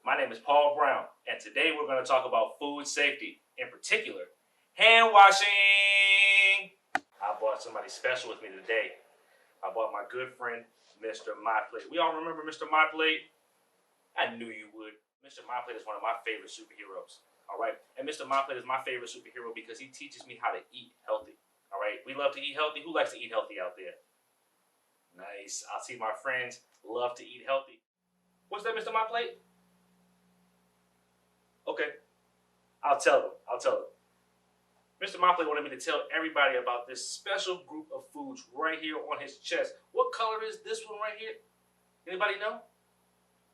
My name is Paul Brown, and today we're going to talk about food safety, in particular, hand washing. I brought somebody special with me today. I brought my good friend, Mr. My Plate. We all remember Mr. My Plate? I knew you would. Mr. My Plate is one of my favorite superheroes, all right? And Mr. My Plate is my favorite superhero because he teaches me how to eat healthy, all right? We love to eat healthy. Who likes to eat healthy out there? Nice. I see my friends love to eat healthy. What's that, Mr. My Plate? Okay. I'll tell them. Mr. My Plate wanted me to tell everybody about this special group of foods right here on his chest. What color is this one right here? Anybody know?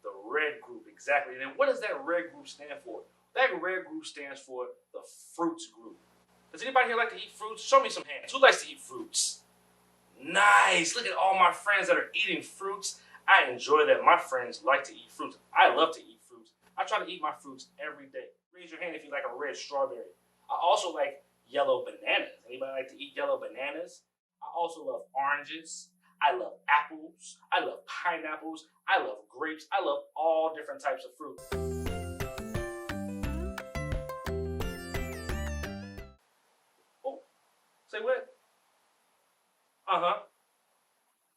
The red group, exactly. And what does that red group stand for? That red group stands for the fruits group. Does anybody here like to eat fruits? Show me some hands. Who likes to eat fruits? Nice. Look at all my friends that are eating fruits. I enjoy that my friends like to eat fruits. I love to eat fruits. I try to eat my fruits every day. Raise your hand if you like a red strawberry. I also like yellow bananas. Anybody like to eat yellow bananas? I also love oranges. I love apples. I love pineapples. I love grapes. I love all different types of fruit. Oh, say what?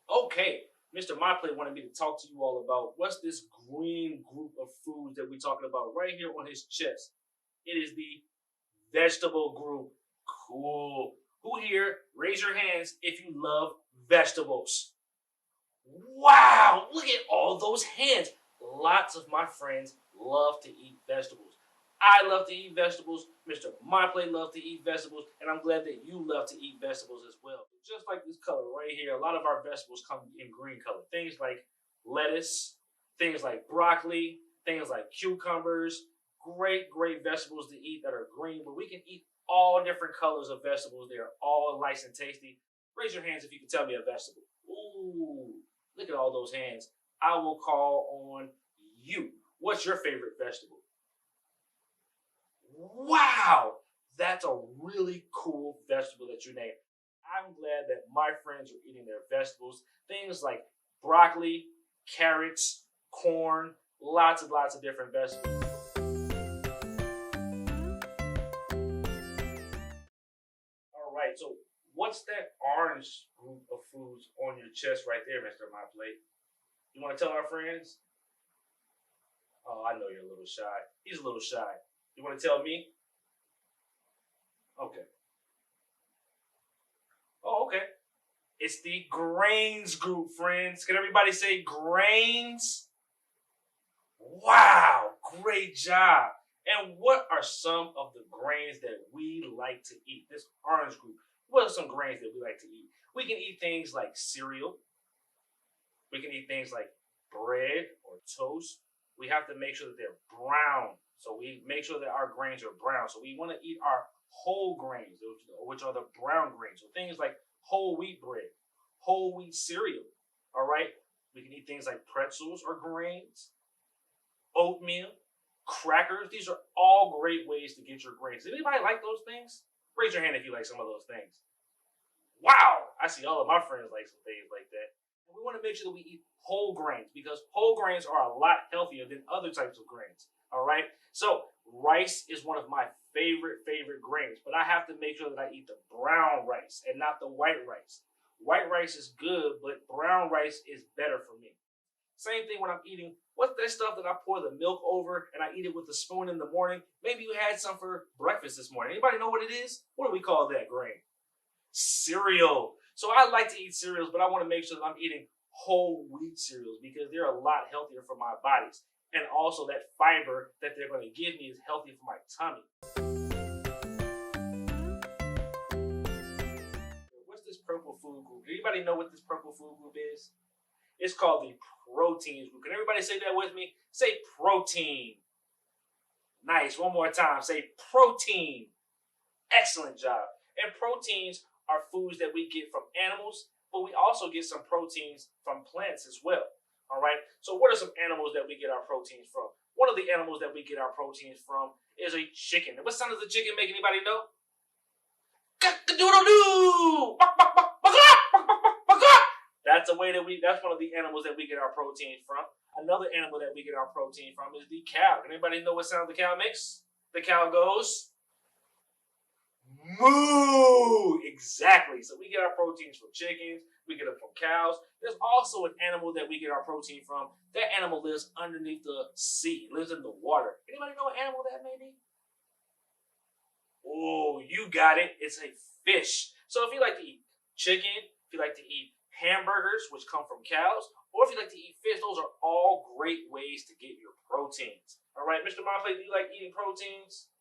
Okay, Mr. My Plate wanted me to talk to you all about what's this green group of foods that we're talking about right here on his chest. It is the vegetable group. Cool. Who here, raise your hands if you love vegetables. Wow, look at all those hands. Lots of my friends love to eat vegetables. I love to eat vegetables. Mr. My Plate loves to eat vegetables, and I'm glad that you love to eat vegetables as well. Just like this color right here, a lot of our vegetables come in green color. Things like lettuce, things like broccoli, things like cucumbers. Great vegetables to eat that are green, but we can eat all different colors of vegetables. They are all nice and tasty. Raise your hands if you can tell me a vegetable. Ooh, look at all those hands. I will call on you. What's your favorite vegetable? Wow, that's a really cool vegetable that you named. I'm glad that my friends are eating their vegetables. Things like broccoli, carrots, corn, lots of different vegetables. All right, so what's that orange group of foods on your chest right there, Mr. My Plate? You want to tell our friends? Oh, I know you're a little shy. He's a little shy. You want to tell me? Okay. Oh, okay. It's the grains group, friends. Can everybody say grains? Wow, great job. And what are some of the grains that we like to eat? This orange group. What are some grains that we like to eat? We can eat things like cereal. We can eat things like bread or toast. We have to make sure that they're brown. So we make sure that our grains are brown. So we want to eat our whole grains, which are the brown grains. So things like whole wheat bread, whole wheat cereal, all right? We can eat things like pretzels or grains, oatmeal, crackers. These are all great ways to get your grains. Does anybody like those things? Raise your hand if you like some of those things. Wow, I see all of my friends like some things like that. And we want to make sure that we eat whole grains because whole grains are a lot healthier than other types of grains. All right, so rice is one of my favorite grains, but I have to make sure that I eat the brown rice and not the white rice. White rice is good, but brown rice is better for me. Same thing when I'm eating. What's that stuff that I pour the milk over and I eat it with a spoon in the morning? Maybe you had some for breakfast this morning. Anybody know what it is? What do we call that grain? Cereal. So I like to eat cereals, but I want to make sure that I'm eating whole wheat cereals because they're a lot healthier for my bodies. And also that fiber that they're going to give me is healthy for my tummy. What's this purple food group? Anybody know what this purple food group is? It's called the proteins group. Can everybody say that with me? Say protein. Nice. One more time. Say protein. Excellent job. And proteins are foods that we get from animals, but we also get some proteins from plants as well. All right, so what are some animals that we get our proteins from? One of the animals that we get our proteins from is a chicken. And what sound does the chicken make? Anybody know? Cock-a-doodle-doo! That's That's that's one of the animals that we get our protein from. Another animal that we get our protein from is the cow. Anybody know what sound the cow makes? The cow goes moo. Exactly. So we get our proteins from chickens. We get them from cows. There's also an animal that we get our protein from. That animal lives underneath the sea, lives in the water. Anybody know what animal that may be? Oh, you got it. It's a fish. So if you like to eat chicken, if you like to eat hamburgers, which come from cows, or if you like to eat fish, those are all great ways to get your proteins. All right, Mr. Monflay, do you like eating proteins?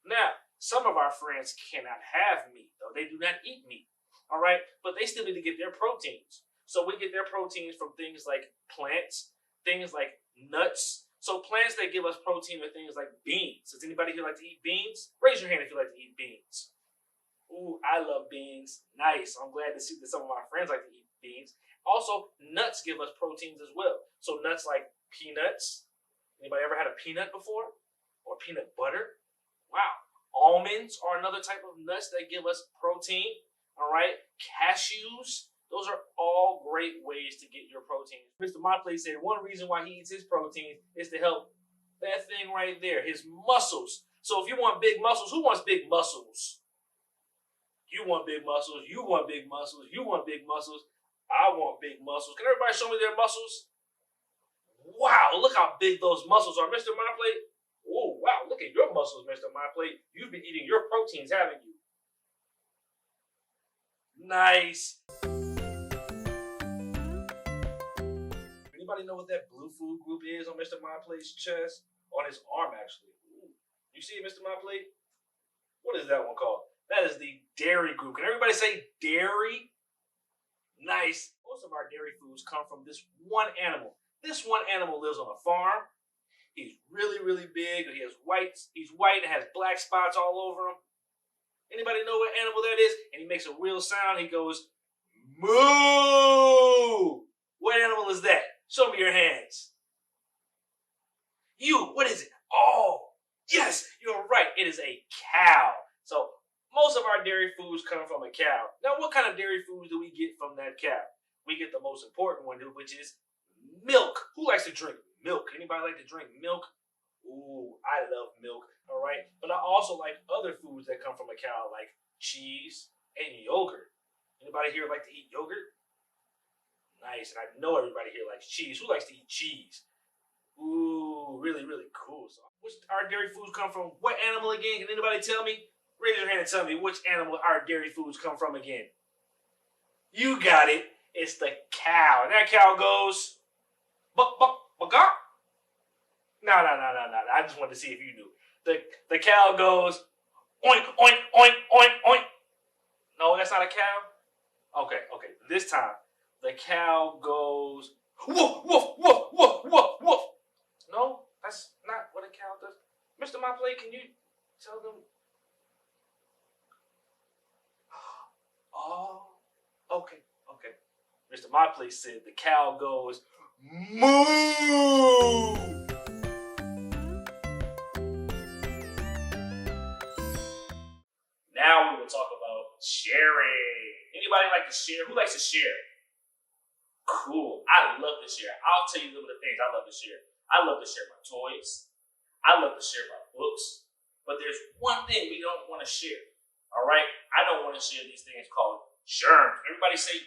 Now, some of our friends cannot have meat, though. They do not eat meat. All right, but they still need to get their proteins. So we get their proteins from things like plants, things like nuts. So plants that give us protein are things like beans. Does anybody here like to eat beans? Raise your hand if you like to eat beans. Ooh, I love beans. Nice. I'm glad to see that some of my friends like to eat beans. Also, nuts give us proteins as well. So nuts like peanuts. Anybody ever had a peanut before? Or peanut butter? Wow. Almonds are another type of nuts that give us protein. All right. Cashews. Those are all great ways to get your protein. Mr. Monflay said one reason why he eats his protein is to help that thing right there, his muscles. So if you want big muscles, who wants big muscles? You want big muscles. You want big muscles. You want big muscles. I want big muscles. Can everybody show me their muscles? Wow, look how big those muscles are. Mr. Monflay. Oh, wow, look at your muscles, Mr. Monflay. You've been eating your proteins, haven't you? Nice. Anybody know what that blue food group is on Mr. Monflay's chest? On his arm, actually. Ooh. You see it, Mr. Monflay? What is that one called? That is the dairy group. Can everybody say dairy? Nice. Most of our dairy foods come from this one animal. This one animal lives on a farm. He's really, really big. He has he's white and has black spots all over him. Anybody know what animal that is? And he makes a real sound. He goes, moo. What animal is that? Show me your hands. You, what is it? Oh, yes, you're right. It is a cow. So most of our dairy foods come from a cow. Now, what kind of dairy foods do we get from that cow? We get the most important one, which is milk. Who likes to drink milk? Anybody like to drink milk? Ooh, I love milk, all right? But I also like other foods that come from a cow, like cheese and yogurt. Anybody here like to eat yogurt? Nice, and I know everybody here likes cheese. Who likes to eat cheese? Ooh, really, really cool. So, which our dairy foods come from? What animal again? Can anybody tell me? Raise your hand and tell me which animal our dairy foods come from again. You got it. It's the cow. And that cow goes, buck, buck, buck, buck. No. I just wanted to see if you knew. The cow goes, oink, oink, oink, oink, oink. No, that's not a cow? Okay. This time, the cow goes, woof, woof, woof, woof, woof, woof. No, that's not what a cow does. Mr. Monflay, can you tell them? Oh, okay. Mr. Monflay said the cow goes, moo. Now we will talk about sharing. Anybody like to share? Who likes to share? Cool. I love to share. I'll tell you some of the things I love to share. I love to share my toys. I love to share my books. But there's one thing we don't want to share. All right? I don't want to share these things called germs. Everybody say